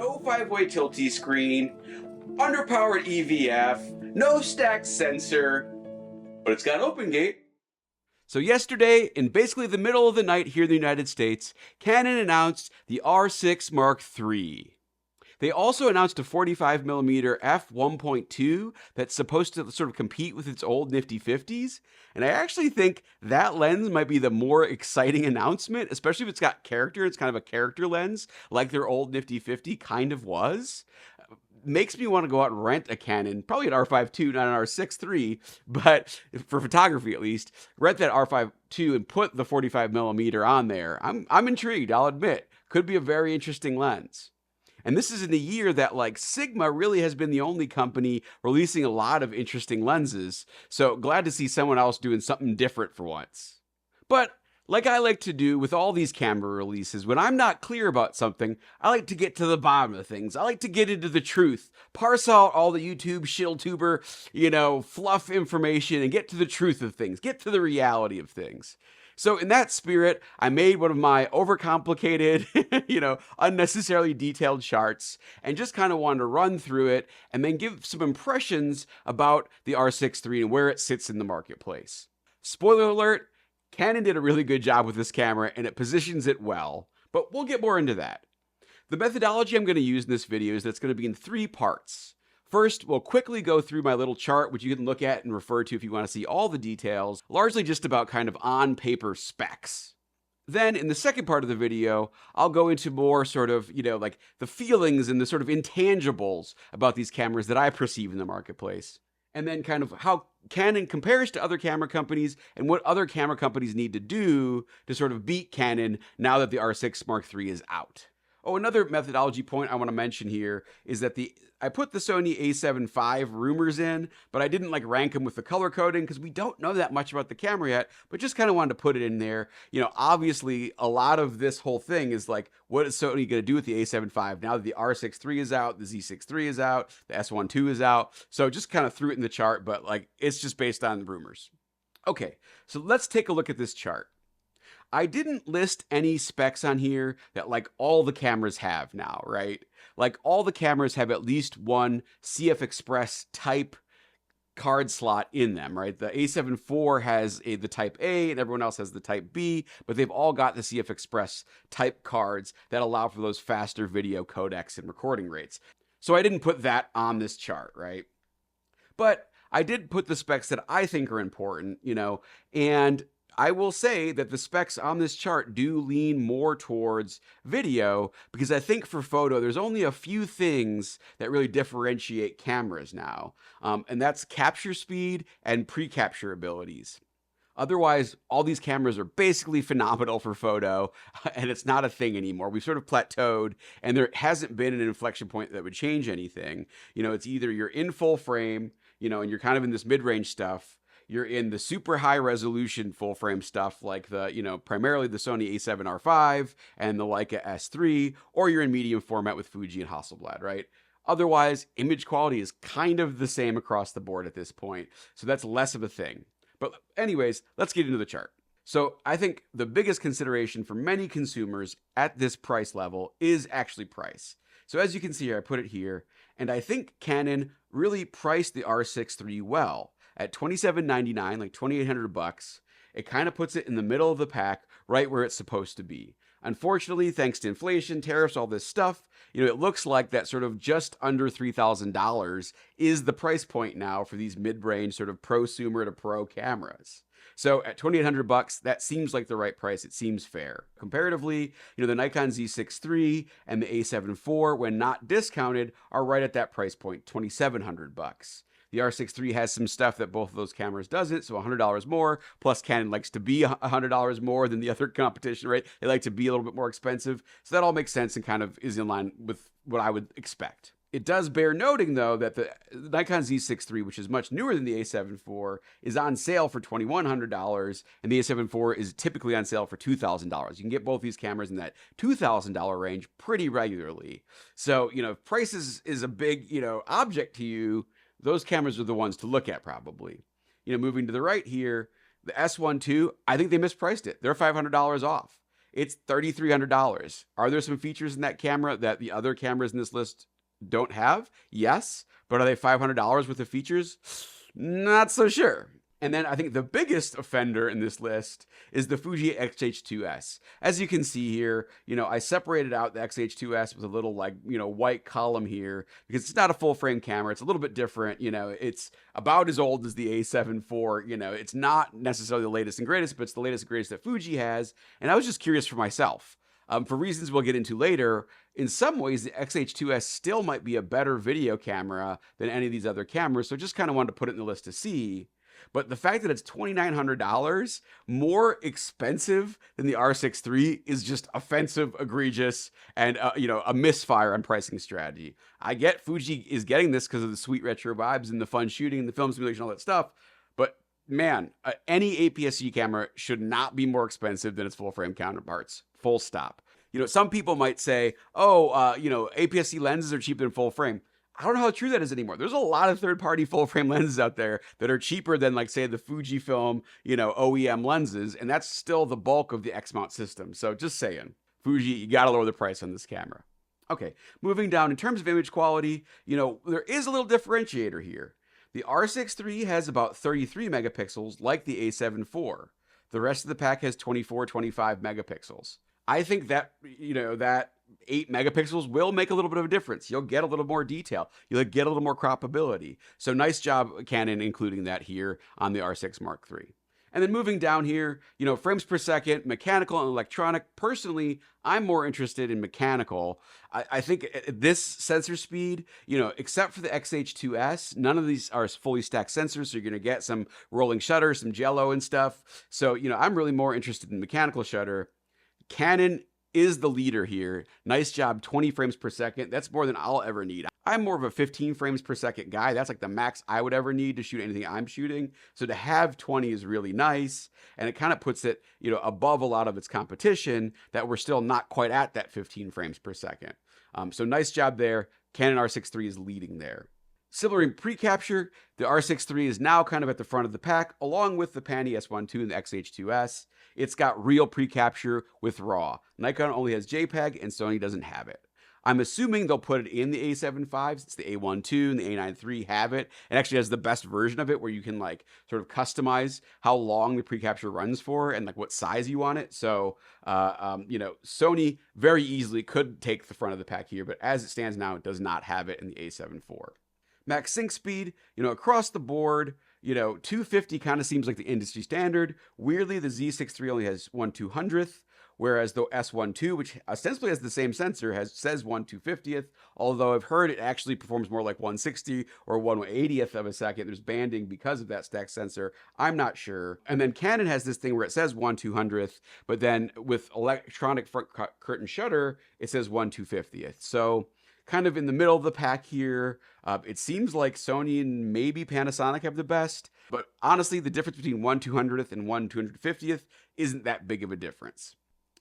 no 5-way tilty screen, underpowered EVF, no stacked sensor, but it's got open gate. So yesterday, in basically the middle of the night here in the United States, Canon announced the R6 Mark III. They also announced a 45mm f1.2 that's supposed to sort of compete with its old nifty 50s. And I actually think that lens might be the more exciting announcement, especially if it's got character. It's kind of a character lens, like their old nifty 50 kind of was. Makes me want to go out and rent a Canon, probably an R5II, not an R6III, but for photography at least, rent that R5II and put the 45mm on there. I'm intrigued, I'll admit. Could be a very interesting lens. And this is in a year that, like, Sigma really has been the only company releasing a lot of interesting lenses. So glad to see someone else doing something different for once. But like I like to do with all these camera releases, when I'm not clear about something, I like to get to the bottom of things. I like to get into the truth, parse out all the YouTube shilltuber, fluff information and get to the truth of things, get to the reality of things. So in that spirit, I made one of my overcomplicated, unnecessarily detailed charts and just kind of wanted to run through it and then give some impressions about the R6III and where it sits in the marketplace. Spoiler alert, Canon did a really good job with this camera and it positions it well, but we'll get more into that. The methodology I'm going to use in this video is that's going to be in 3 parts. First, we'll quickly go through my little chart, which you can look at and refer to if you want to see all the details, largely just about kind of on-paper specs. Then, in the second part of the video, I'll go into more sort of, like the feelings and the sort of intangibles about these cameras that I perceive in the marketplace. And then kind of how Canon compares to other camera companies and what other camera companies need to do to sort of beat Canon now that the R6 Mark III is out. Oh, another methodology point I want to mention here is that I put the Sony a7IV rumors in, but I didn't rank them with the color coding because we don't know that much about the camera yet, but just kind of wanted to put it in there. Obviously a lot of this whole thing is what is Sony going to do with the a7IV now that the R6III is out, the Z6III is out, the S1II is out. So just kind of threw it in the chart, but it's just based on rumors. Okay, so let's take a look at this chart. I didn't list any specs on here that all the cameras have now, right? All the cameras have at least one CF Express type card slot in them, right? The a7IV has the type A and everyone else has the type B, but they've all got the CF Express type cards that allow for those faster video codecs and recording rates. So I didn't put that on this chart, right? But I did put the specs that I think are important, and I will say that the specs on this chart do lean more towards video because I think for photo, there's only a few things that really differentiate cameras now, and that's capture speed and pre-capture abilities. Otherwise, all these cameras are basically phenomenal for photo, and it's not a thing anymore. We've sort of plateaued, and there hasn't been an inflection point that would change anything. It's either you're in full frame, and you're kind of in this mid-range stuff, you're in the super high resolution full frame stuff like the, primarily the Sony a7R5 and the Leica S3, or you're in medium format with Fuji and Hasselblad, right? Otherwise, image quality is kind of the same across the board at this point. So that's less of a thing. But anyways, let's get into the chart. So I think the biggest consideration for many consumers at this price level is actually price. So as you can see here, I put it here, and I think Canon really priced the R6III well. At $27.99, $2,800, it kind of puts it in the middle of the pack, right where it's supposed to be. Unfortunately, thanks to inflation, tariffs, all this stuff, it looks like that sort of just under $3,000 is the price point now for these mid-range sort of prosumer to pro cameras. So at $2,800, that seems like the right price. It seems fair. Comparatively, the Nikon Z6III and the a7IV, when not discounted, are right at that price point, $2,700. The R6III has some stuff that both of those cameras doesn't, so $100 more, plus Canon likes to be $100 more than the other competition, right? They like to be a little bit more expensive, so that all makes sense and kind of is in line with what I would expect. It does bear noting, though, that the Nikon Z6III, which is much newer than the a7IV, is on sale for $2,100, and the a7IV is typically on sale for $2,000. You can get both these cameras in that $2,000 range pretty regularly. So, if price is a big, object to you, those cameras are the ones to look at probably. Moving to the right here, the S1II, I think they mispriced it. They're $500 off. It's $3,300. Are there some features in that camera that the other cameras in this list don't have? Yes. But are they $500 worth of features? Not so sure. And then I think the biggest offender in this list is the Fuji X-H2S. As you can see here, I separated out the X-H2S with a little white column here because it's not a full frame camera. It's a little bit different. It's about as old as the A7IV. It's not necessarily the latest and greatest, but it's the latest and greatest that Fuji has. And I was just curious for myself. For reasons we'll get into later, in some ways, the X-H2S still might be a better video camera than any of these other cameras. So just kind of wanted to put it in the list to see. But the fact that it's $2,900 more expensive than the R6III is just offensive, egregious, and a misfire on pricing strategy. I get Fuji is getting this because of the sweet retro vibes and the fun shooting and the film simulation, all that stuff. But man, any APS-C camera should not be more expensive than its full frame counterparts. Full stop. Some people might say, APS-C lenses are cheaper than full frame. I don't know how true that is anymore. There's a lot of third-party full-frame lenses out there that are cheaper than, say, the Fujifilm, OEM lenses, and that's still the bulk of the X-mount system. So just saying, Fuji, you got to lower the price on this camera. Okay, moving down, in terms of image quality, there is a little differentiator here. The R6III has about 33 megapixels, like the A7IV. The rest of the pack has 24, 25 megapixels. I think that, that 8 megapixels will make a little bit of a difference. You'll get a little more detail. You'll get a little more croppability. So nice job, Canon, including that here on the R6 Mark III. And then moving down here, frames per second, mechanical and electronic. Personally, I'm more interested in mechanical. I think this sensor speed, except for the X-H2S, none of these are fully stacked sensors. So you're going to get some rolling shutter, some jello and stuff. So, I'm really more interested in mechanical shutter. Canon is the leader here. Nice job, 20 frames per second. That's more than I'll ever need. I'm more of a 15 frames per second guy. That's like the max I would ever need to shoot anything I'm shooting. So to have 20 is really nice. And it kind of puts it, above a lot of its competition that we're still not quite at that 15 frames per second. So nice job there. Canon R6III is leading there. Similar in pre-capture, the R6III is now kind of at the front of the pack, along with the Panasonic S1II and the X-H2S. It's got real pre-capture with RAW. Nikon only has JPEG, and Sony doesn't have it. I'm assuming they'll put it in the A7V, since the A1II and the A9 III have it, and actually has the best version of it, where you can sort of customize how long the pre-capture runs for and what size you want it. So, Sony very easily could take the front of the pack here, but as it stands now, it does not have it in the A7 IV. Max sync speed, across the board, 250 kind of seems like the industry standard. Weirdly, the Z6III only has 1/200th, whereas the S1II, which ostensibly has the same sensor, says 1/250th, although I've heard it actually performs more like 160 or 1/80th of a second. There's banding because of that stacked sensor. I'm not sure. And then Canon has this thing where it says 1/200th, but then with electronic front curtain shutter, it says 1/250th. So kind of in the middle of the pack here. It seems like Sony and maybe Panasonic have the best, but honestly, the difference between 1/200th and 1/250th isn't that big of a difference.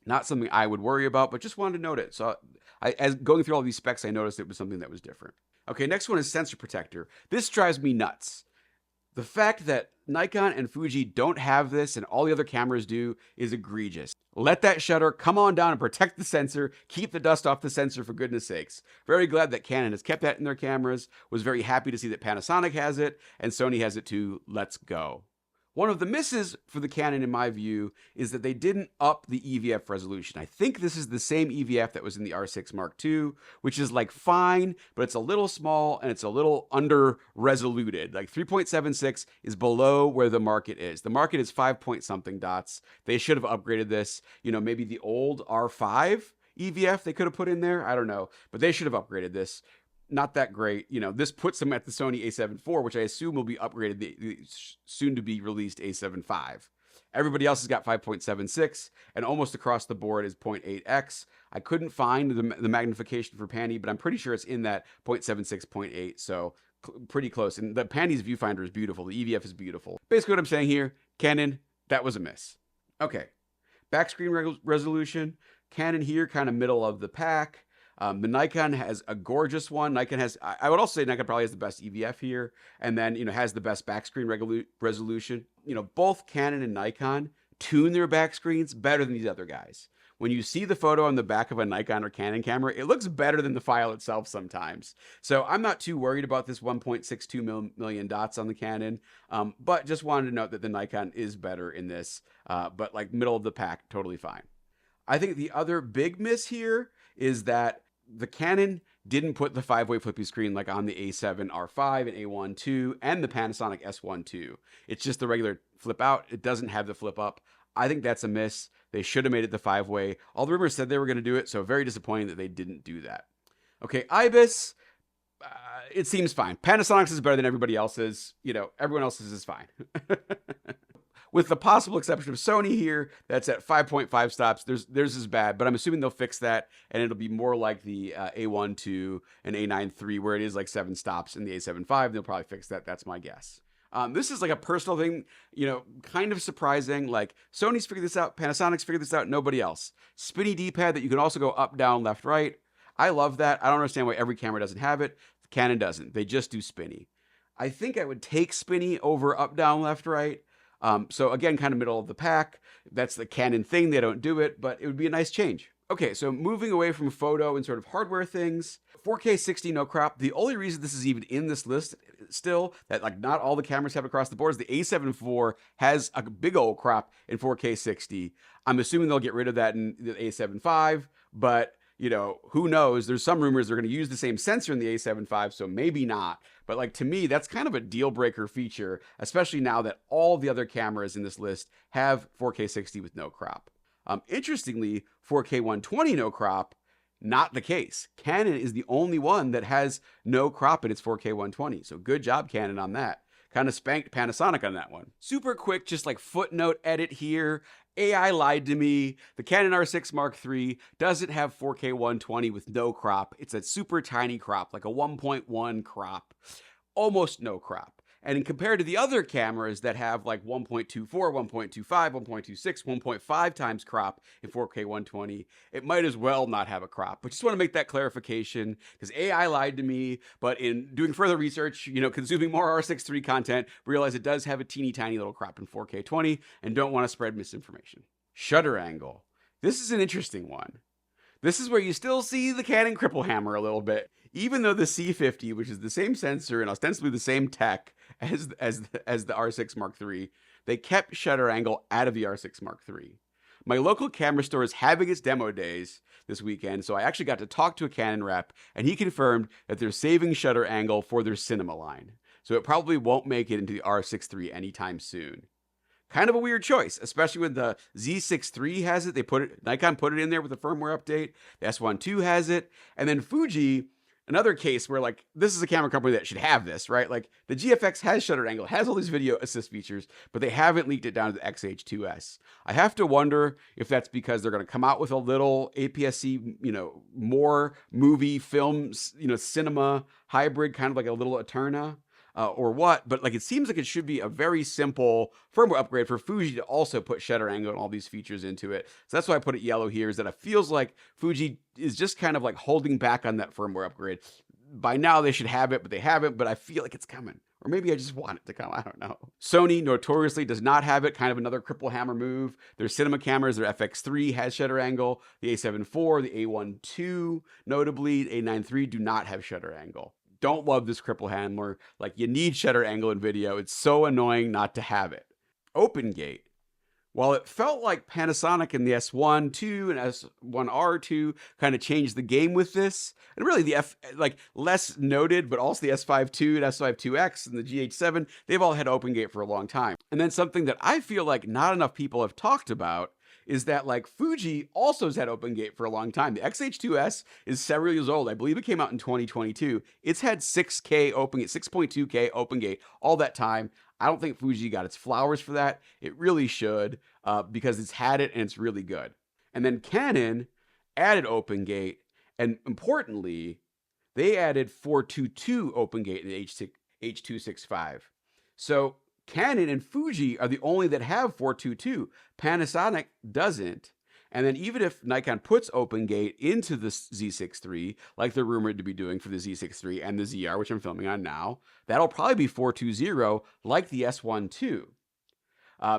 Not something I would worry about, but just wanted to note it. So as going through all these specs, I noticed it was something that was different. Okay, next one is sensor protector. This drives me nuts. The fact that Nikon and Fuji don't have this and all the other cameras do is egregious. Let that shutter come on down and protect the sensor. Keep the dust off the sensor, for goodness sakes. Very glad that Canon has kept that in their cameras. Was very happy to see that Panasonic has it and Sony has it too. Let's go. One of the misses for the Canon, in my view, is that they didn't up the EVF resolution. I think this is the same EVF that was in the R6 Mark II, which is fine, but it's a little small and it's a little under-resoluted. 3.76 is below where the market is. The market is 5-point-something dots. They should have upgraded this. Maybe the old R5 EVF they could have put in there. I don't know, but they should have upgraded this. Not that great. This puts them at the Sony a7 IV, which I assume will be upgraded the soon to be released a7 V. Everybody else has got 5.76, and almost across the board is 0.8x. I couldn't find the magnification for Panny, but I'm pretty sure it's in that 0.76, 0.8, so pretty close. And the Panny's viewfinder is beautiful. The EVF is beautiful. Basically what I'm saying here, Canon, that was a miss. Okay, back screen resolution. Canon here, kind of middle of the pack. The Nikon has a gorgeous one. Nikon has, I would also say Nikon probably has the best EVF here, and then, has the best back screen resolution. Both Canon and Nikon tune their back screens better than these other guys. when you see the photo on the back of a Nikon or Canon camera, it looks better than the file itself sometimes. So I'm not too worried about this 1.62 million dots on the Canon, but just wanted to note that the Nikon is better in this, but like middle of the pack, totally fine. I think the other big miss here is that the Canon didn't put the 5-way flippy screen like on the A7R5 and A1II and the Panasonic S1II. It's just the regular flip out. It doesn't have the flip up. I think that's a miss. They should have made it the 5-way. All the rumors said they were going to do it, so very disappointing that they didn't do that. Okay, IBIS, it seems fine. Panasonic's is better than everybody else's. You know, everyone else's is fine. With the possible exception of Sony here, that's at 5.5 stops. Theirs is bad, but I'm assuming they'll fix that, and it'll be more like the A1II and A9 III, where it is like 7 stops in the A7V. They'll probably fix that. That's my guess. This is like a personal thing, you know, kind of surprising. Like Sony's figured this out, Panasonic's figured this out, nobody else. Spinny D-pad that you can also go up, down, left, right. I love that. I don't understand why every camera doesn't have it. Canon doesn't. They just do spinny. I think I would take spinny over up, down, left, right. So again, kind of middle of the pack. That's the Canon thing. They don't do it, but it would be a nice change. Okay, so moving away from photo and sort of hardware things, 4K 60 no crop. The only reason this is even in this list still, that like not all the cameras have across the board, is the A7IV has a big old crop in 4K 60. I'm assuming they'll get rid of that in the A7V, but you know, who knows? There's some rumors they're going to use the same sensor in the A7V, so maybe not. But like to me, that's kind of a deal breaker feature, especially now that all the other cameras in this list have 4K 60 with no crop. Interestingly, 4K 120 no crop, not the case. Canon is the only one that has no crop in its 4K 120. So good job, Canon, on that. Kind of spanked Panasonic on that one. Super quick, just like footnote edit here. AI lied to me. The Canon R6 Mark III doesn't have 4K 120 with no crop. It's a super tiny crop, like a 1.1 crop. Almost no crop. And compared to the other cameras that have like 1.24, 1.25, 1.26, 1.5 times crop in 4K 120, it might as well not have a crop. But just want to make that clarification because AI lied to me. But in doing further research, you know, consuming more R6III content, realize it does have a teeny tiny little crop in 4K 20 and don't want to spread misinformation. Shutter angle. This is an interesting one. This is where you still see the Canon cripple hammer a little bit. Even though the C50, which is the same sensor and ostensibly the same tech as the R6 Mark III, they kept shutter angle out of the R6 Mark III. My local camera store is having its demo days this weekend, so I actually got to talk to a Canon rep, and he confirmed that they're saving shutter angle for their cinema line. So it probably won't make it into the R6 III anytime soon. Kind of a weird choice, especially when the Z6III has it. Nikon put it in there with a firmware update. The S1II has it. And then Fuji, another case where like, this is a camera company that should have this, right? Like the GFX has shutter angle, has all these video assist features, but they haven't leaked it down to the X-H2S. I have to wonder if that's because they're going to come out with a little APS-C, you know, more movie, films, you know, cinema hybrid, kind of like a little Eterna. Or what, but like it seems like it should be a very simple firmware upgrade for Fuji to also put shutter angle and all these features into it. So that's why I put it yellow here, is that it feels like Fuji is just kind of like holding back on that firmware upgrade. By now they should have it, but they haven't, but I feel like it's coming. Or maybe I just want it to come, I don't know. Sony notoriously does not have it, kind of another cripple hammer move. Their cinema cameras, their FX3 has shutter angle. The A7 IV, the A1II, notably, the A9 III do not have shutter angle. Don't love this cripple handler. Like, you need shutter angle in video. It's so annoying not to have it. Open gate. While it felt like Panasonic and the S1II and S1R2 kind of changed the game with this, and really the less noted, but also the S5II and S5IIX and the GH7, they've all had open gate for a long time. And then something that I feel like not enough people have talked about is that like Fuji also has had open gate for a long time. The X-H2S is several years old. I believe it came out in 2022. It's had 6K open gate, 6.2K open gate all that time. I don't think Fuji got its flowers for that. It really should, because it's had it and it's really good. And then Canon added open gate, and importantly, they added 422 open gate in the H.265. So Canon and Fuji are the only that have 422. Panasonic doesn't. And then even if Nikon puts open gate into the Z6III, like they're rumored to be doing for the Z6III and the ZR, which I'm filming on now, that'll probably be 420 like the S1II.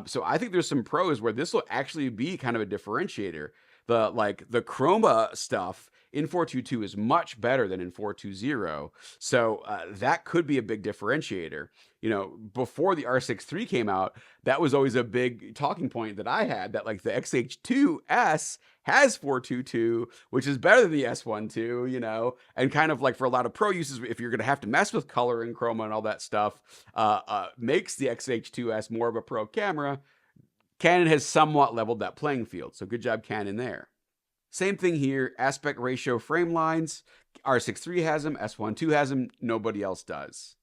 So I think there's some pros where this will actually be kind of a differentiator. the chroma stuff in 422 is much better than in 420. So that could be a big differentiator. You know, before the R6III came out, that was always a big talking point that I had, that like the X-H2S has 422, which is better than the S1II, you know, and kind of like for a lot of pro uses, if you're going to have to mess with color and chroma and all that stuff, makes the X-H2S more of a pro camera. Canon has somewhat leveled that playing field. So good job, Canon, there. Same thing here, aspect ratio frame lines. R6III has them, S1II has them, nobody else does.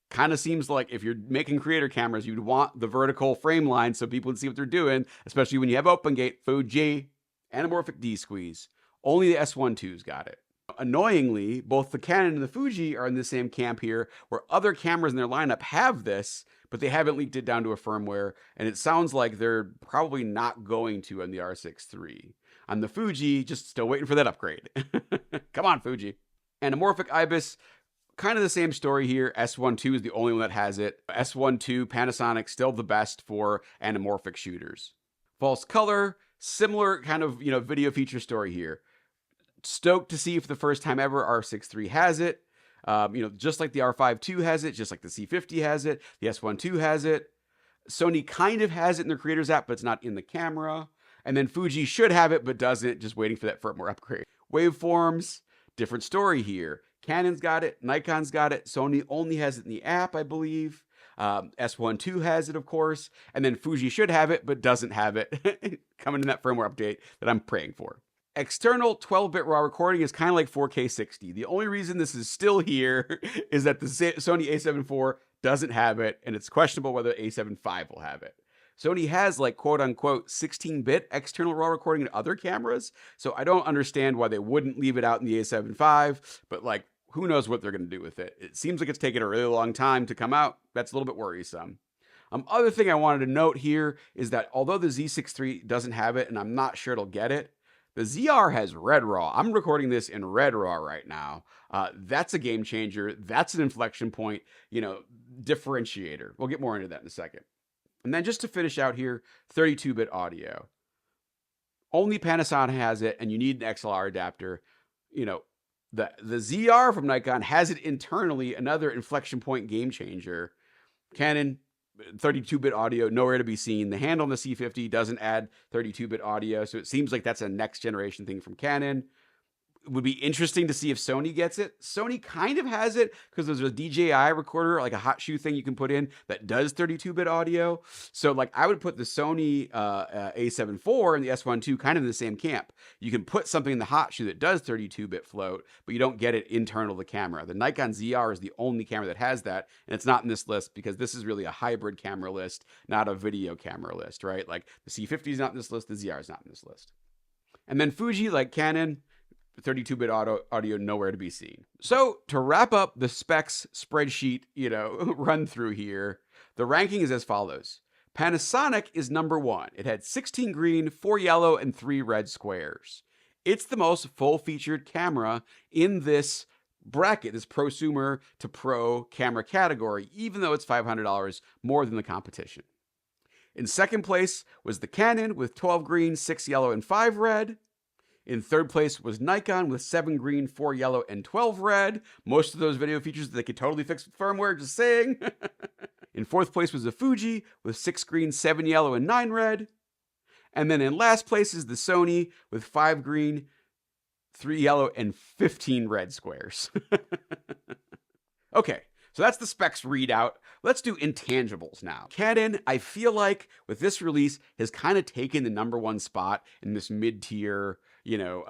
Kind of seems like if you're making creator cameras, you'd want the vertical frame line so people can see what they're doing, especially when you have open gate. Fuji, anamorphic D-squeeze. Only the S1II's got it. Annoyingly, both the Canon and the Fuji are in the same camp here, where other cameras in their lineup have this, but they haven't leaked it down to a firmware, and it sounds like they're probably not going to on the R6III. On the Fuji, just still waiting for that upgrade. Come on, Fuji. Anamorphic IBIS, kind of the same story here. S1II is the only one that has it. S1II, Panasonic, still the best for anamorphic shooters. False color, similar kind of, you know, video feature story here. Stoked to see for the first time ever R6III has it. You know, just like the R5II has it, just like the C50 has it, the S1II has it. Sony kind of has it in their creators app, but it's not in the camera. And then Fuji should have it, but doesn't, just waiting for that firmware upgrade. Waveforms, different story here. Canon's got it, Nikon's got it, Sony only has it in the app, I believe. S1II has it, of course. And then Fuji should have it, but doesn't have it. Coming in that firmware update that I'm praying for. External 12-bit RAW recording is kind of like 4K 60. The only reason this is still here is that the Sony a7IV doesn't have it, and it's questionable whether a7V will have it. Sony has like quote-unquote 16-bit external RAW recording in other cameras, so I don't understand why they wouldn't leave it out in the a7V, but like, who knows what they're going to do with it. It seems like it's taken a really long time to come out. That's a little bit worrisome. Other thing I wanted to note here is that although the Z6III doesn't have it, and I'm not sure it'll get it, the ZR has Red RAW. I'm recording this in Red RAW right now. That's a game changer. That's an inflection point, you know, differentiator. We'll get more into that in a second. And then just to finish out here, 32-bit audio. Only Panasonic has it, and you need an XLR adapter. You know, the ZR from Nikon has it internally, another inflection point game changer. Canon, 32-bit audio, nowhere to be seen. The handle on the C50 doesn't add 32-bit audio, so it seems like that's a next generation thing from Canon. It would be interesting to see if Sony gets it. Sony kind of has it because there's a DJI recorder, like a hot shoe thing you can put in that does 32-bit audio. So like I would put the Sony a7IV and the S1II kind of in the same camp. You can put something in the hot shoe that does 32-bit float, but you don't get it internal to the camera. The Nikon ZR is the only camera that has that, and it's not in this list because this is really a hybrid camera list, not a video camera list, right? Like the C50 is not in this list, the ZR is not in this list. And then Fuji, like Canon, 32-bit audio nowhere to be seen. So to wrap up the specs spreadsheet, you know, run through here, the ranking is as follows. Panasonic is number 1. It had 16 green, 4 yellow, and 3 red squares. It's the most full-featured camera in this bracket, this prosumer to pro camera category, even though it's $500 more than the competition. In second place was the Canon with 12 green, 6 yellow, and 5 red. In third place was Nikon with 7 green, 4 yellow, and 12 red. Most of those video features they could totally fix with firmware, just saying. In fourth place was the Fuji with 6 green, 7 yellow, and 9 red. And then in last place is the Sony with 5 green, 3 yellow, and 15 red squares. Okay, so that's the specs readout. Let's do intangibles now. Canon, I feel like with this release, has kind of taken the number 1 spot in this mid-tier, you know,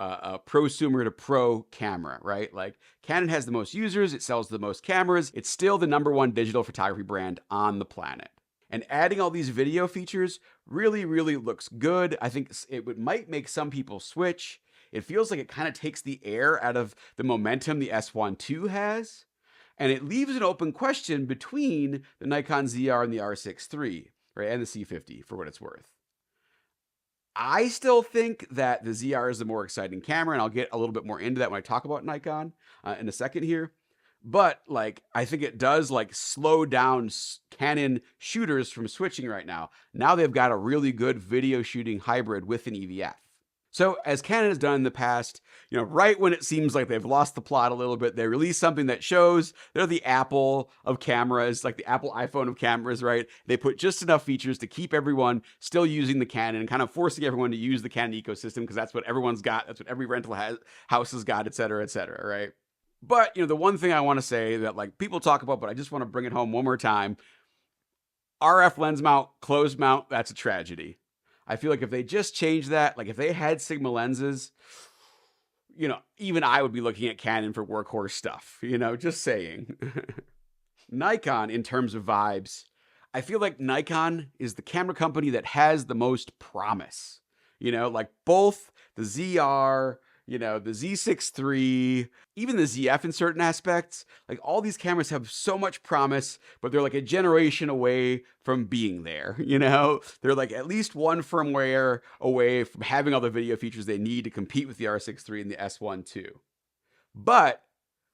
prosumer to pro camera, right? Like Canon has the most users, it sells the most cameras. It's still the number 1 digital photography brand on the planet. And adding all these video features really, really looks good. I think might make some people switch. It feels like it kind of takes the air out of the momentum the S1II has. And it leaves an open question between the Nikon ZR and the R6III, right? And the C50 for what it's worth. I still think that the ZR is the more exciting camera, and I'll get a little bit more into that when I talk about Nikon in a second here. But like, I think it does like slow down Canon shooters from switching right now. Now they've got a really good video shooting hybrid with an EVF. So as Canon has done in the past, right when it seems like they've lost the plot a little bit, they release something that shows they're the Apple of cameras, like the Apple iPhone of cameras, right? They put just enough features to keep everyone still using the Canon and kind of forcing everyone to use the Canon ecosystem because that's what everyone's got. That's what every rental house has got, et cetera, right? But, the one thing I want to say that like people talk about, but I just want to bring it home one more time. RF lens mount, closed mount, that's a tragedy. I feel like if they just changed that, like if they had Sigma lenses, even I would be looking at Canon for workhorse stuff, just saying. Nikon, in terms of vibes, I feel like Nikon is the camera company that has the most promise. Like both the ZR, the Z6III, even the ZF in certain aspects. Like all these cameras have so much promise, but they're like a generation away from being there. They're like at least one firmware away from having all the video features they need to compete with the R6III and the S1II. But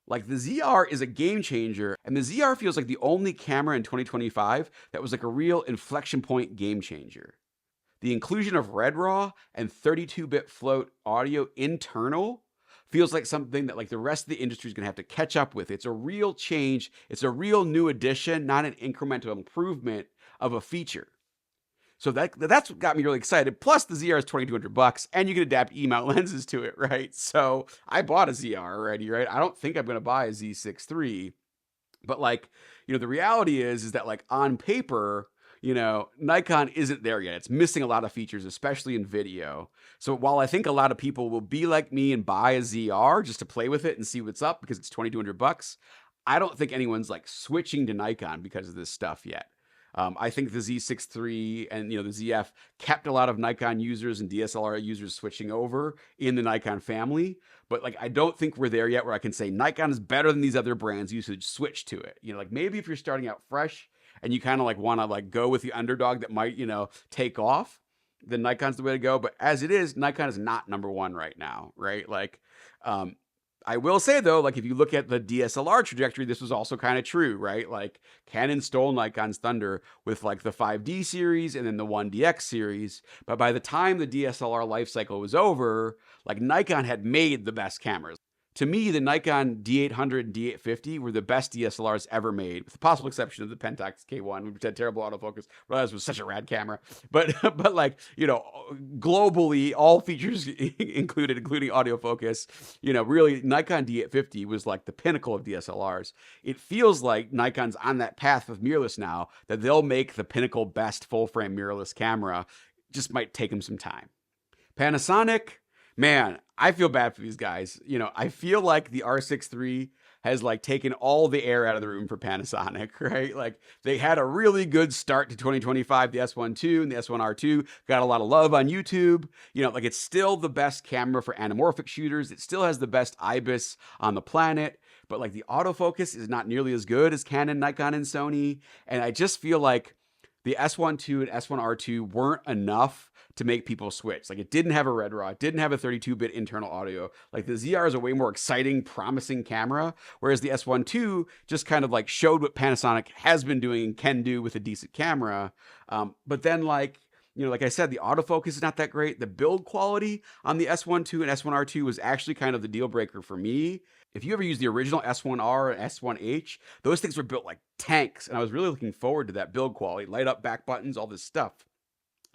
like the ZR is a game changer, and the ZR feels like the only camera in 2025 that was like a real inflection point game changer. The inclusion of Red Raw and 32-bit float audio internal feels like something that like the rest of the industry is going to have to catch up with. It's a real change. It's a real new addition, not an incremental improvement of a feature. So that's what got me really excited. Plus the ZR is $2,200 and you can adapt E-mount lenses to it, right? So I bought a ZR already, right? I don't think I'm going to buy a Z6III, but like, the reality is that like on paper, Nikon isn't there yet. It's missing a lot of features, especially in video. So while I think a lot of people will be like me and buy a ZR just to play with it and see what's up because it's $2,200, I don't think anyone's like switching to Nikon because of this stuff yet. I think the Z6III and the ZF kept a lot of Nikon users and DSLR users switching over in the Nikon family, but like I don't think we're there yet where I can say Nikon is better than these other brands. You should switch to it. Like maybe if you're starting out fresh and you kind of like want to like go with the underdog that might take off, then Nikon's the way to go. But as it is, Nikon is not number one right now, right? Like, I will say though, like if you look at the DSLR trajectory, this was also kind of true, right? Like Canon stole Nikon's thunder with like the 5D series and then the 1DX series. But by the time the DSLR life cycle was over, like Nikon had made the best cameras. To me, the Nikon D800 and D850 were the best DSLRs ever made, with the possible exception of the Pentax K1, which had terrible autofocus. Realized was such a rad camera, but like globally, all features included, including autofocus. Really, Nikon D850 was like the pinnacle of DSLRs. It feels like Nikon's on that path with mirrorless now, that they'll make the pinnacle best full frame mirrorless camera. Just might take them some time. Panasonic. Man, I feel bad for these guys. I feel like the R6III has like taken all the air out of the room for Panasonic, right? Like they had a really good start to 2025. The S1II and the S1R2 got a lot of love on YouTube. Like it's still the best camera for anamorphic shooters. It still has the best IBIS on the planet, but like the autofocus is not nearly as good as Canon, Nikon, and Sony. And I just feel like the S1II and S1R2 weren't enough to make people switch. Like it didn't have a Red Raw, it didn't have a 32-bit internal audio. Like the ZR is a way more exciting, promising camera, whereas the S1II just kind of like showed what Panasonic has been doing and can do with a decent camera. But then like I said, the autofocus is not that great. The build quality on the S1II and S1R2 was actually kind of the deal breaker for me. If you ever use the original S1R and S1H, those things were built like tanks, and I was really looking forward to that build quality, light up back buttons, all this stuff.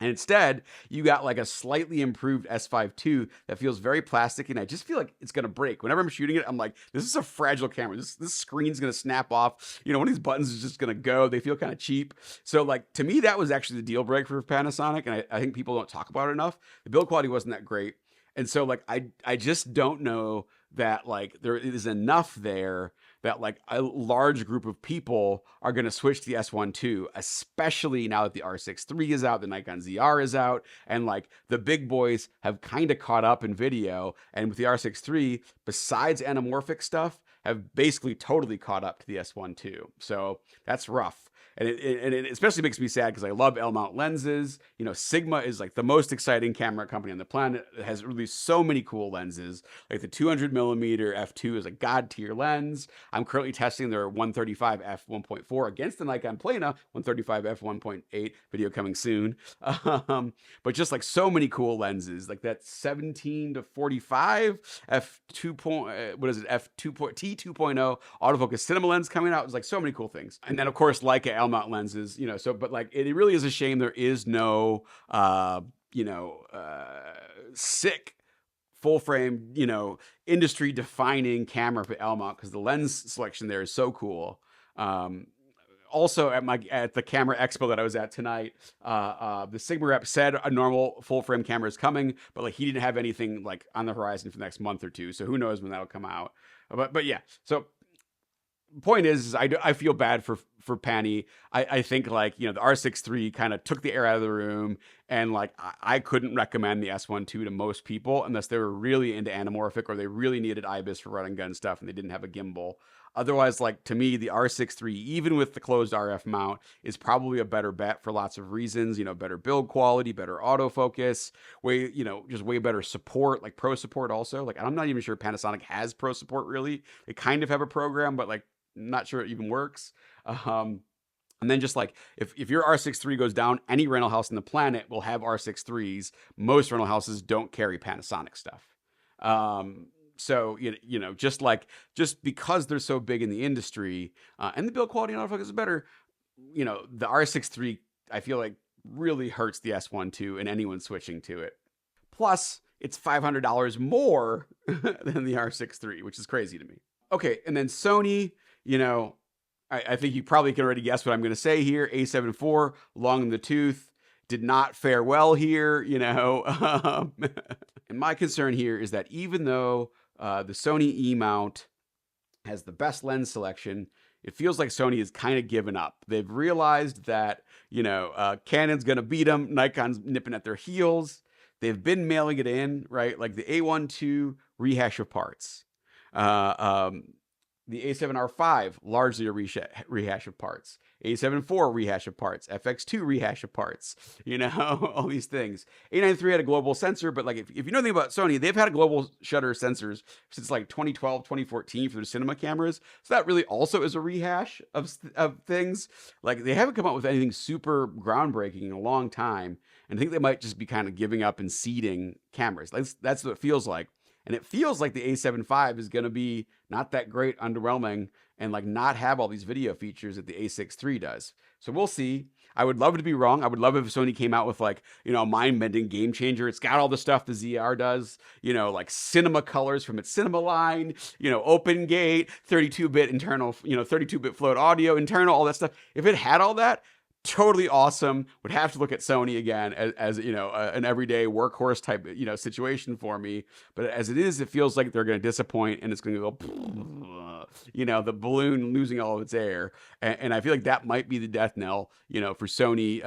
And instead, you got like a slightly improved S5II that feels very plastic, and I just feel like it's going to break. Whenever I'm shooting it, I'm like, this is a fragile camera. This screen's going to snap off. One of these buttons is just going to go. They feel kind of cheap. So like, to me, that was actually the deal breaker for Panasonic, and I think people don't talk about it enough. The build quality wasn't that great. And so like, I just don't know that like there is enough there that like a large group of people are going to switch to the S1II, especially now that the R6III is out, the Nikon ZR is out, and like the big boys have kind of caught up in video. And with the R6III, besides anamorphic stuff, have basically totally caught up to the S1II. So that's rough. And it especially makes me sad because I love L-mount lenses. You know, Sigma is like the most exciting camera company on the planet. It has released so many cool lenses. Like the 200mm f2 is a god tier lens. I'm currently testing their 135 f1.4 against the Nikon Plana 135 f1.8, video coming soon. But just like so many cool lenses, like that 17 to 45 f2. What is it? T2.0 autofocus cinema lens coming out. It's like so many cool things. And then of course Leica L-mount lenses. You know, so but like it really is a shame there is no sick full frame, you know, industry defining camera for L-mount, because the lens selection there is so cool. Also at the camera expo that I was at tonight, the Sigma rep said a normal full frame camera is coming, but like he didn't have anything like on the horizon for the next month or two. So who knows when that'll come out. But yeah, so point is I feel bad for Panny. I think like, you know, the R6III kind of took the air out of the room, and like I couldn't recommend the S1II to most people unless they were really into anamorphic or they really needed IBIS for run and gun stuff and they didn't have a gimbal. Otherwise, like to me, the R6III, even with the closed RF mount, is probably a better bet for lots of reasons. You know, better build quality, better autofocus, just way better support, like pro support also. Like I'm not even sure Panasonic has pro support really. They kind of have a program, but like not sure it even works. And then just like if your R6III goes down, any rental house on the planet will have R6IIIs. Most rental houses don't carry Panasonic stuff. So, just because they're so big in the industry, and the build quality and autofocus is better, you know, the R6III, I feel like really hurts the S1II and anyone switching to it. Plus, it's $500 more than the R6III, which is crazy to me. Okay, and then Sony, you know, I think you probably can already guess what I'm going to say here. A7IV, long in the tooth, did not fare well here, you know. And my concern here is that even though the Sony E-mount has the best lens selection, it feels like Sony has kind of given up. They've realized that, you know, Canon's going to beat them. Nikon's nipping at their heels. They've been mailing it in, right? Like the A1II rehash of parts. The A7R5, largely a rehash of parts. A7IV rehash of parts. FX2 rehash of parts. You know, all these things. A9III had a global sensor, but like if you know anything about Sony, they've had a global shutter sensors since like 2012, 2014 for their cinema cameras. So that really also is a rehash of things. Like they haven't come up with anything super groundbreaking in a long time. And I think they might just be kind of giving up and seeding cameras. That's what it feels like. And it feels like the A7V is going to be not that great, underwhelming, and like not have all these video features that the A6III does. So we'll see. I would love to be wrong. I would love if Sony came out with like, you know, a mind-bending game changer. It's got all the stuff the ZR does, you know, like cinema colors from its cinema line, you know, open gate, 32-bit internal, you know, 32-bit float audio, internal, all that stuff. If it had all that, totally awesome. Would have to look at Sony again as you know, an everyday workhorse type, you know, situation for me. But as it is, it feels like they're going to disappoint, and it's going to go, you know, the balloon losing all of its air. And I feel like that might be the death knell, you know, for Sony,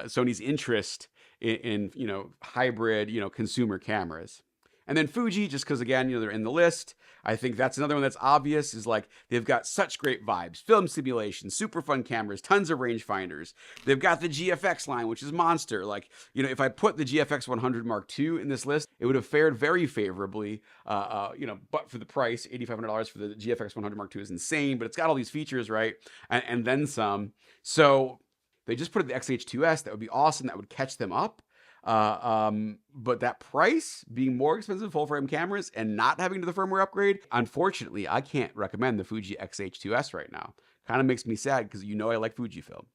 Sony's interest in, you know, hybrid, you know, consumer cameras. And then Fuji, just because, again, you know, they're in the list. I think that's another one that's obvious, is like they've got such great vibes, film simulation, super fun cameras, tons of rangefinders. They've got the GFX line, which is monster. Like, you know, if I put the GFX 100 Mark II in this list, it would have fared very favorably, you know, but for the price, $8,500 for the GFX 100 Mark II is insane, but it's got all these features, right? And then some. So they just put it the X-H2S. That would be awesome. That would catch them up. But that price, being more expensive full frame cameras and not having to the firmware upgrade, unfortunately, I can't recommend the Fuji X-H2S right now. Kind of makes me sad because you know I like Fujifilm.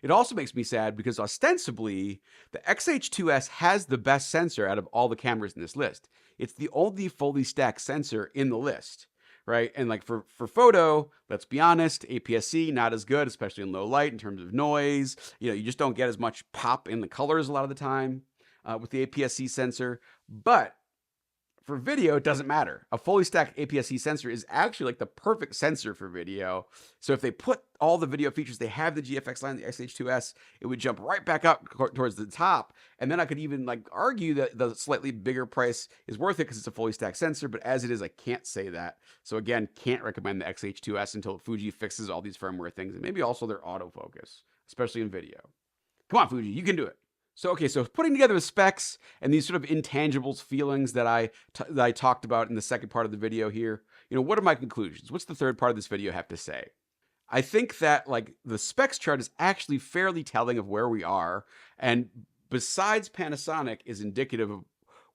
It also makes me sad because ostensibly, the X-H2S has the best sensor out of all the cameras in this list. It's the only fully stacked sensor in the list. Right. And like for photo, let's be honest, APS-C, not as good, especially in low light in terms of noise. You know, you just don't get as much pop in the colors a lot of the time with the APS-C sensor. But for video, it doesn't matter. A fully stacked APS-C sensor is actually like the perfect sensor for video. So if they put all the video features, they have the GFX line, the X-H2S, it would jump right back up towards the top. And then I could even like argue that the slightly bigger price is worth it because it's a fully stacked sensor. But as it is, I can't say that. So again, can't recommend the X-H2S until Fuji fixes all these firmware things and maybe also their autofocus, especially in video. Come on, Fuji, you can do it. So putting together the specs and these sort of intangibles feelings that I talked about in the second part of the video here, what are my conclusions? What's the third part of this video have to say? I think that like the specs chart is actually fairly telling of where we are, and besides Panasonic is indicative of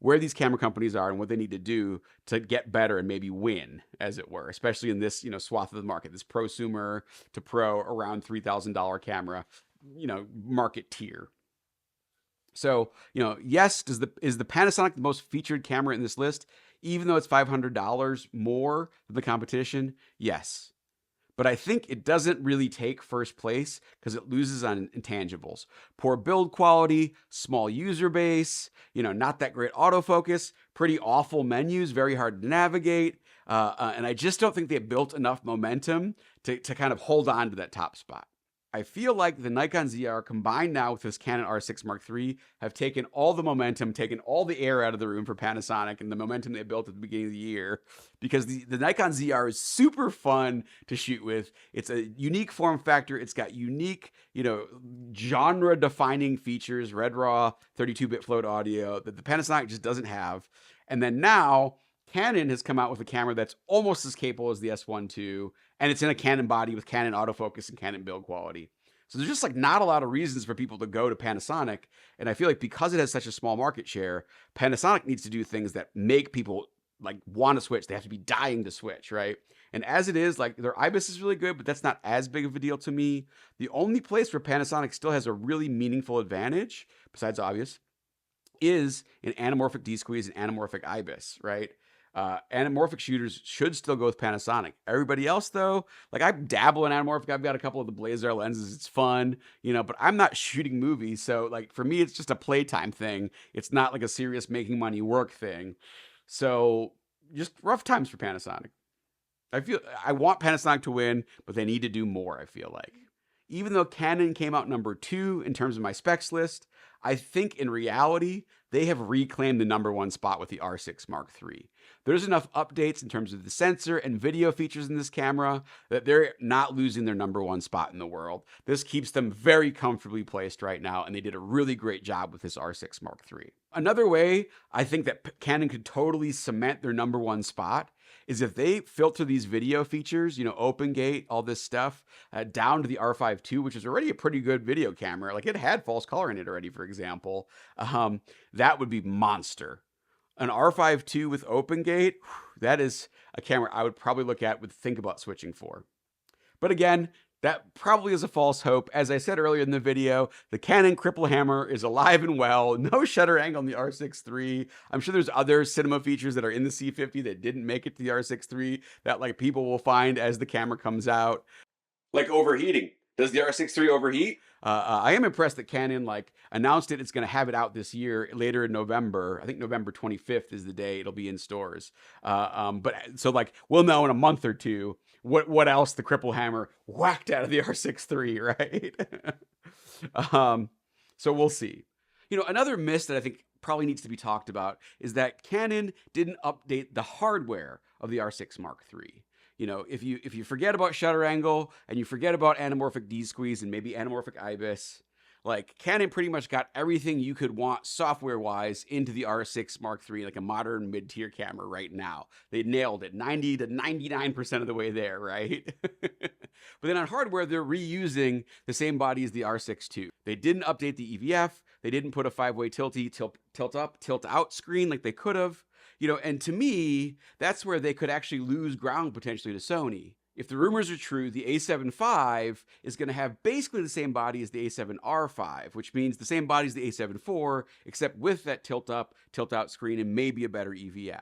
where these camera companies are and what they need to do to get better and maybe win, as it were, especially in this swath of the market, this prosumer to pro around $3,000 camera, market tier. So, yes, is the Panasonic the most featured camera in this list, even though it's $500 more than the competition? Yes. But I think it doesn't really take first place because it loses on intangibles. Poor build quality, small user base, not that great autofocus, pretty awful menus, very hard to navigate. And I just don't think they built enough momentum to kind of hold on to that top spot. I feel like the Nikon ZR combined now with this Canon R6 Mark III have taken all the momentum, taken all the air out of the room for Panasonic and the momentum they built at the beginning of the year, because the Nikon ZR is super fun to shoot with. It's a unique form factor. It's got unique, genre defining features, red raw, 32-bit float audio that the Panasonic just doesn't have. And then now Canon has come out with a camera that's almost as capable as the S1II, and it's in a Canon body with Canon autofocus and Canon build quality. So there's just like not a lot of reasons for people to go to Panasonic. And I feel like because it has such a small market share, Panasonic needs to do things that make people like want to switch. They have to be dying to switch, right? And as it is, like their IBIS is really good, but that's not as big of a deal to me. The only place where Panasonic still has a really meaningful advantage, besides obvious, is in anamorphic D-squeeze and anamorphic IBIS, right? Anamorphic shooters should still go with Panasonic. Everybody else, though, like I dabble in anamorphic. I've got a couple of the Blazer lenses. It's fun, but I'm not shooting movies. So like for me, it's just a playtime thing. It's not like a serious making money work thing. So just rough times for Panasonic. I want Panasonic to win, but they need to do more, I feel like. Even though Canon came out number 2 in terms of my specs list, I think in reality, they have reclaimed the number 1 spot with the R6 Mark III. There's enough updates in terms of the sensor and video features in this camera that they're not losing their number 1 spot in the world. This keeps them very comfortably placed right now, and they did a really great job with this R6 Mark III. Another way I think that Canon could totally cement their number 1 spot is if they filter these video features, open gate, all this stuff, down to the R5II, which is already a pretty good video camera. Like it had false color in it already, for example. That would be monster. An R5II with open gate, that is a camera I would probably think about switching for. But again, that probably is a false hope. As I said earlier in the video, the Canon cripple hammer is alive and well. No shutter angle on the R6III. I'm sure there's other cinema features that are in the C50 that didn't make it to the R6III that like people will find as the camera comes out. Like overheating. Does the R6III overheat? I am impressed that Canon announced it's going to have it out this year, later in November. I think November 25th is the day it'll be in stores. But so we'll know in a month or two what else the cripple hammer whacked out of the R6III, right? So we'll see. Another miss that I think probably needs to be talked about is that Canon didn't update the hardware of the R6 Mark III. If you forget about shutter angle and you forget about anamorphic D-squeeze and maybe anamorphic IBIS, Canon pretty much got everything you could want software-wise into the R6 Mark III, like a modern mid-tier camera right now. They nailed it, 90 to 99% of the way there, right? But then on hardware, they're reusing the same body as the R6 II. They didn't update the EVF. They didn't put a 5-way tilty, tilt up, tilt out screen like they could have. And to me, that's where they could actually lose ground potentially to Sony. If the rumors are true, the A7V is going to have basically the same body as the A7R5, which means the same body as the A7IV, except with that tilt up, tilt out screen and maybe a better EVF.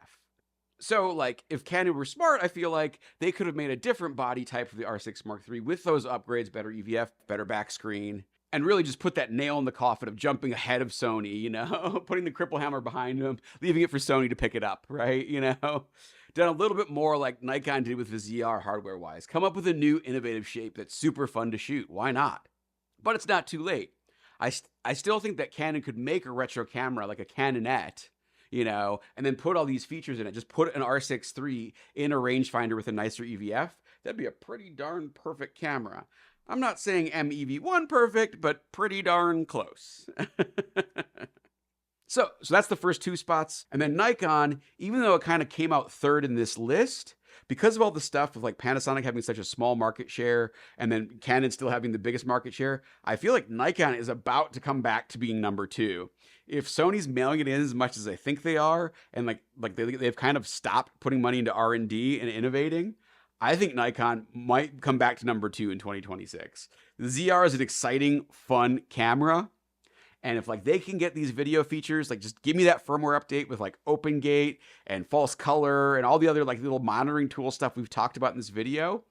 So, if Canon were smart, I feel like they could have made a different body type for the R6 Mark III with those upgrades, better EVF, better back screen, and really just put that nail in the coffin of jumping ahead of Sony, you know, putting the cripple hammer behind them, leaving it for Sony to pick it up, right? You know, done a little bit more like Nikon did with the ZR hardware wise. Come up with a new innovative shape that's super fun to shoot. Why not? But it's not too late. I still think that Canon could make a retro camera like a Canonette, you know, and then put all these features in it. Just put an R6III in a rangefinder with a nicer EVF. That'd be a pretty darn perfect camera. I'm not saying MEV1 perfect, but pretty darn close. So that's the first two spots. And then Nikon, even though it kind of came out third in this list, because of all the stuff with like Panasonic having such a small market share and then Canon still having the biggest market share, I feel like Nikon is about to come back to being number two. If Sony's mailing it in as much as I think they are, and like they've kind of stopped putting money into R&D and innovating, I think Nikon might come back to number two in 2026. The ZR is an exciting, fun camera. And if like they can get these video features, like just give me that firmware update with like open gate and false color and all the other like little monitoring tool stuff we've talked about in this video,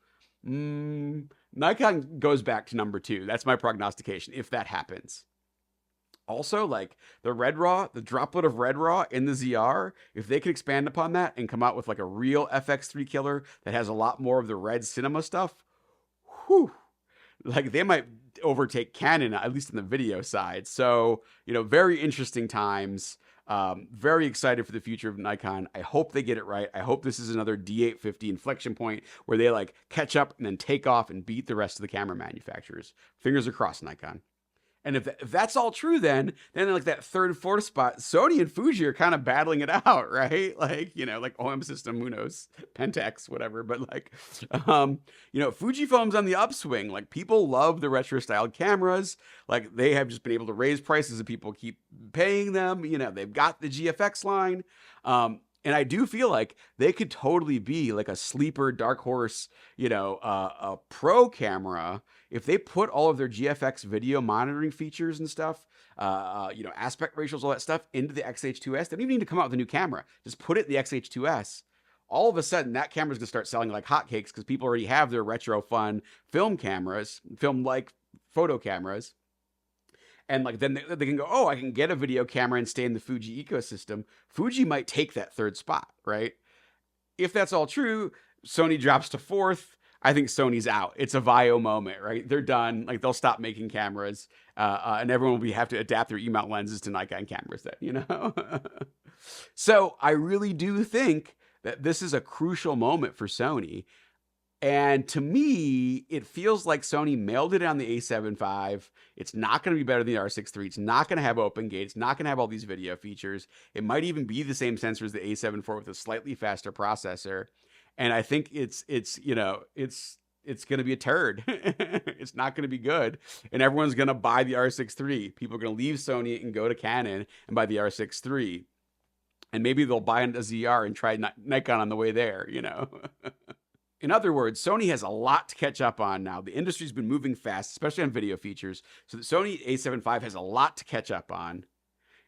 Nikon goes back to number two. That's my prognostication if that happens. Also, like the red raw, the droplet of red raw in the ZR, if they can expand upon that and come out with like a real FX3 killer that has a lot more of the red cinema stuff, whew, like they might overtake Canon, at least in the video side. So, you know, very interesting times. Very excited for the future of Nikon. I hope they get it right. I hope this is another D850 inflection point where they like catch up and then take off and beat the rest of the camera manufacturers. Fingers are crossed, Nikon. And if that's all true, then like that third and fourth spot, Sony and Fuji are kind of battling it out, right? Like, you know, like OM system, who knows, Pentax, whatever. But like, you know, Fujifilm's on the upswing. Like people love the retro styled cameras. Like they have just been able to raise prices and people keep paying them. You know, they've got the GFX line. And I do feel like they could totally be like a sleeper dark horse, you know, a pro camera if they put all of their GFX video monitoring features and stuff, you know, aspect ratios, all that stuff into the X-H2S. They don't even need to come out with a new camera. Just put it in the X-H2S. All of a sudden, that camera's gonna start selling like hotcakes because people already have their retro fun film cameras, film-like photo cameras. And like then they can go, oh, I can get a video camera and stay in the Fuji ecosystem. Fuji might take that third spot, right? If that's all true, Sony drops to fourth. I think Sony's out. It's a Vaio moment, right? They're done. Like they'll stop making cameras, and everyone will have to adapt their E-mount lenses to Nikon cameras. Then, you know. So I really do think that this is a crucial moment for Sony. And to me, it feels like Sony mailed it on the A7V. It's not going to be better than the R6III. It's not going to have open gate. It's not going to have all these video features. It might even be the same sensor as the A7IV with a slightly faster processor. And I think it's you know, it's going to be a turd. It's not going to be good. And everyone's going to buy the R6III. People are going to leave Sony and go to Canon and buy the R6III. And maybe they'll buy a ZR and try Nikon on the way there, you know. In other words, Sony has a lot to catch up on now. The industry's been moving fast, especially on video features. So the Sony a7V has a lot to catch up on.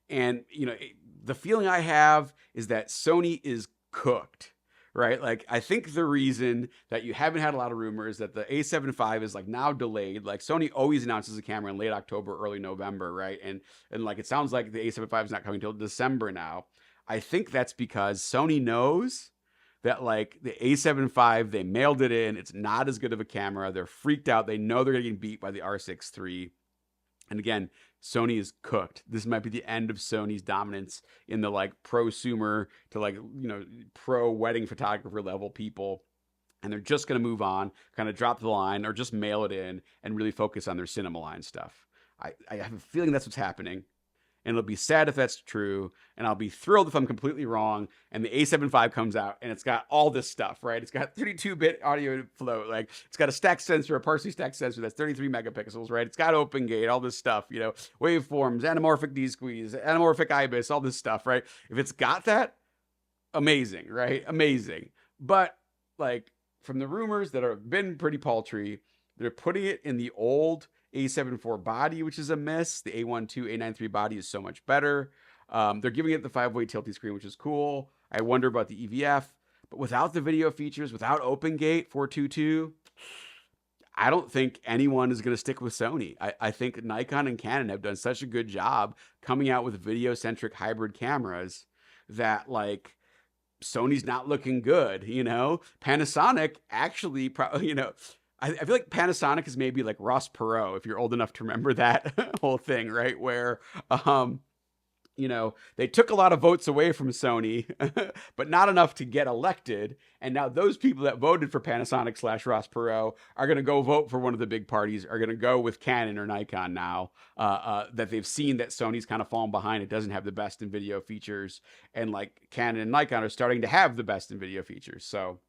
And, you know, the feeling I have is that Sony is cooked, right? Like, I think the reason that you haven't had a lot of rumors that the a7V is like now delayed, like Sony always announces a camera in late October, early November, right? And like, it sounds like the a7V is not coming till December now. I think that's because Sony knows that like the a7V, they mailed it in. It's not as good of a camera. They're freaked out. They know they're getting beat by the R6III. And again, Sony is cooked. This might be the end of Sony's dominance in the like prosumer to like, you know, pro wedding photographer level people. And they're just going to move on, kind of drop the line or just mail it in and really focus on their cinema line stuff. I have a feeling that's what's happening. And it'll be sad if that's true. And I'll be thrilled if I'm completely wrong. And the a7V comes out and it's got all this stuff, right? It's got 32-bit audio flow. Like it's got a stack sensor, a partially stacked sensor that's 33 megapixels, right? It's got open gate, all this stuff, you know, waveforms, anamorphic D-squeeze, anamorphic IBIS, all this stuff, right? If it's got that, amazing, right? Amazing. But like from the rumors that have been pretty paltry, they're putting it in the old A7IV body, which is a miss. The A1II, A93 body is so much better. They're giving it the 5-way tilting screen, which is cool. I wonder about the EVF, but without the video features, without open gate 422, I don't think anyone is going to stick with Sony. I think Nikon and Canon have done such a good job coming out with video-centric hybrid cameras that, like, Sony's not looking good, you know? Panasonic actually, you know, I feel like Panasonic is maybe like Ross Perot, if you're old enough to remember that whole thing, right? Where, you know, they took a lot of votes away from Sony, but not enough to get elected. And now those people that voted for Panasonic / Ross Perot are going to go vote for one of the big parties, are going to go with Canon or Nikon now, that they've seen that Sony's kind of fallen behind. It doesn't have the best in video features. And like Canon and Nikon are starting to have the best in video features. So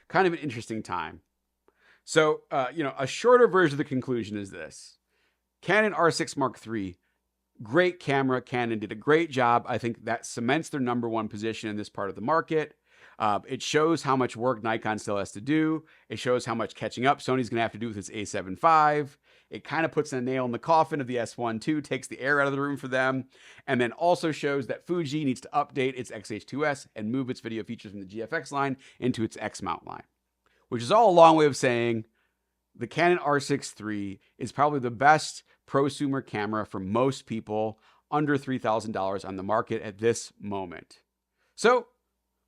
kind of an interesting time. So, you know, a shorter version of the conclusion is this. Canon R6 Mark III, great camera. Canon did a great job. I think that cements their #1 position in this part of the market. It shows how much work Nikon still has to do. It shows how much catching up Sony's going to have to do with its a7IV. It kind of puts a nail in the coffin of the S1II, takes the air out of the room for them, and then also shows that Fuji needs to update its X-H2S and move its video features from the GFX line into its X mount line, which is all a long way of saying the Canon R6 III is probably the best prosumer camera for most people under $3,000 on the market at this moment. So,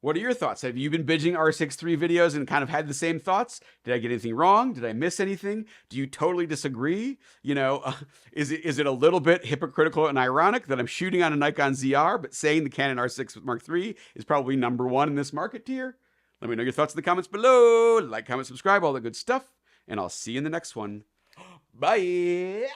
what are your thoughts? Have you been binging R6 III videos and kind of had the same thoughts? Did I get anything wrong? Did I miss anything? Do you totally disagree? You know, is it a little bit hypocritical and ironic that I'm shooting on a Nikon ZR, but saying the Canon R6 Mark III is probably #1 in this market tier? Let me know your thoughts in the comments below. Like, comment, subscribe, all that good stuff. And I'll see you in the next one. Bye.